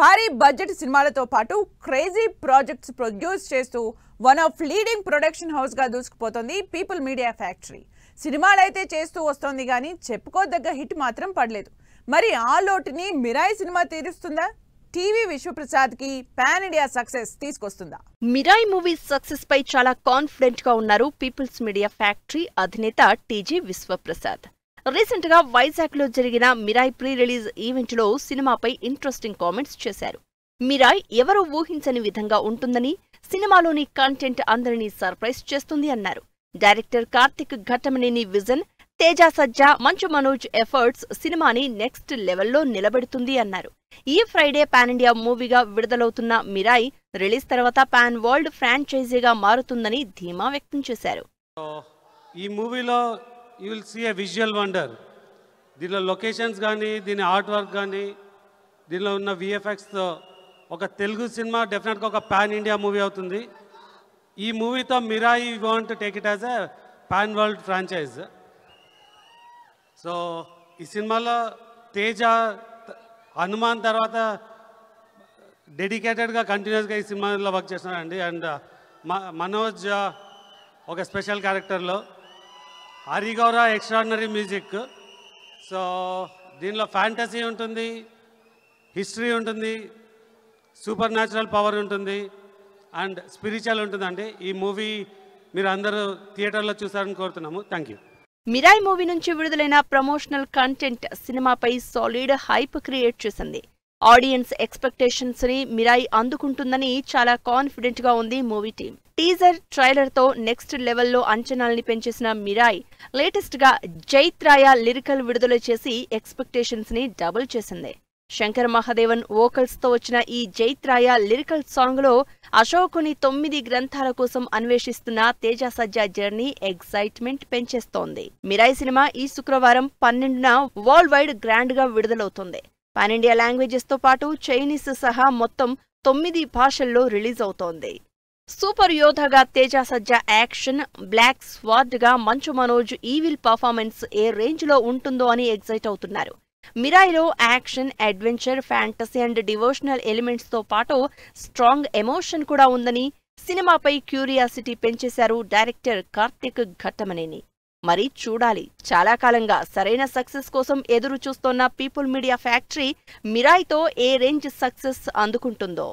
భారీ బడ్జెట్ సినిమాలతో పాటు క్రేజీ ప్రాజెక్ట్స్ ప్రొడ్యూస్ చేస్తూ one of leading production house గా దూసుకుపోతుంది పీపుల్ మీడియా ఫ్యాక్టరీ. సినిమాలైతే చేస్తూ వస్తోంది కానీ చెప్పుకోదగ్గ హిట్ మాత్రం పడలేదు. మరి ఆ లోటుని మిరాయి సినిమా తీరుస్తుందా? టీవీ విశ్వప్రసాద్ కి పాన్ ఇండియా సక్సెస్ తీసుకొస్తుందా? మిరాయి మూవీ సక్సెస్ పై చాలా కాన్ఫిడెంట్ గా ఉన్నారు పీపుల్స్ మీడియా ఫ్యాక్టరీ అధినేత టీజీ విశ్వప్రసాద్. రీసెంట్ గా వైజాగ్ లో జరిగిన మిరాయి ప్రీ రిలీజ్ ఈవెంట్ లో సినిమాపై ఇంట్రెస్టింగ్ కామెంట్స్ చేశారు. మిరాయి ఎవరూ ఊహించని విధంగా ఉంటుందని, సినిమాలోని కంటెంట్ అందరినీ సర్ప్రైజ్ చేస్తుంది అన్నారు. Director Karthik Ghattamaneni vision, Teja Sajja, Manchu Manoj efforts సినిమాని నెక్స్ట్ లెవెల్లో నిలబెడుతుంది అన్నారు. ఈ ఫ్రైడే పాన్ ఇండియా మూవీగా విడుదలవుతున్న మిరాయి రిలీజ్ తర్వాత పాన్ వరల్డ్ ఫ్రాంచైజీగా మారుతుందని ధీమా వ్యక్తం చేశారు. ఈ మూవీలో you will see a visual wonder. దీనిలో లొకేషన్స్ కానీ, దీని ఆర్ట్ వర్క్ కానీ, దీనిలో ఉన్న విఎఫ్ఎక్స్తో ఒక తెలుగు సినిమా డెఫినెట్గా ఒక పాన్ ఇండియా మూవీ అవుతుంది. ఈ మూవీతో Mirai want to take it as a pan world franchise. So ఈ సినిమాలో తేజ, హనుమాన్ తర్వాత డెడికేటెడ్గా కంటిన్యూస్గా ఈ సినిమాలో వర్క్ చేస్తున్నారండి. అండ్ మనోజ్ ఒక స్పెషల్ క్యారెక్టర్లో, హరిగౌర ఎక్స్ట్రాడినరీ మ్యూజిక్. సో దీనిలో ఫ్యాంటసీ ఉంటుంది, హిస్టరీ ఉంటుంది, సూపర్ న్యాచురల్ పవర్ ఉంటుంది అండ్ స్పిరిచువల్ ఉంటుందండి. ఈ మూవీ మీరు అందరూ థియేటర్లో చూసారని కోరుతున్నాము. Thank you. మిరాయి మూవీ నుంచి విడుదలైన ప్రమోషనల్ కంటెంట్ సినిమాపై సాలిడ్ హైప్ క్రియేట్ చేసింది. ఆడియన్స్ ఎక్స్పెక్టేషన్స్ ని మిరాయి అందుకుంటుందని చాలా కాన్ఫిడెంట్ గా ఉంది మూవీ టీం. టీజర్, ట్రైలర్ తో నెక్స్ట్ లెవెల్లో అంచనాల్ని పెంచేసిన మిరాయి లేటెస్ట్ గా జైత్రాయ లిరికల్ విడుదల చేసి ఎక్స్పెక్టేషన్స్ ని డబుల్ చేసింది. శంకర్ మహాదేవన్ వోకల్స్ తో వచ్చిన ఈ జైత్రాయ లిరికల్ సాంగ్ లో అశోకుని 9 గ్రంథాల కోసం అన్వేషిస్తున్న తేజ సజ్జా జర్నీ ఎగ్జైట్మెంట్ పెంచేస్తోంది. మిరాయి సినిమా ఈ శుక్రవారం 12న వరల్డ్ వైడ్ గ్రాండ్ గా విడుదలవుతుంది. పాన్ ఇండియా లాంగ్వేజెస్ తో పాటు చైనీస్ సహా మొత్తం 9 భాషల్లో రిలీజ్ అవుతోంది. సూపర్ యోధాగా Teja Sajja action, black sword గా మంచు మనోజ్ ఈవిల్ పర్ఫార్మెన్స్ ఏ రేంజ్ లో ఉంటుందో అని ఎగ్జైట్ అవుతున్నారు. మిరాయిలో action, adventure, fantasy and devotional elements తో పాటు స్ట్రాంగ్ ఎమోషన్ కూడా ఉందని సినిమాపై క్యూరియాసిటీ పెంచేశారు డైరెక్టర్ కార్తిక్ ఘట్టమనేని. మరి చూడాలి, చాలా కాలంగా సరైన సక్సెస్ కోసం ఎదురు చూస్తోన్న పీపుల్ మీడియా ఫ్యాక్టరీ మిరాయితో ఏ రేంజ్ సక్సెస్ అందుకుంటుందో.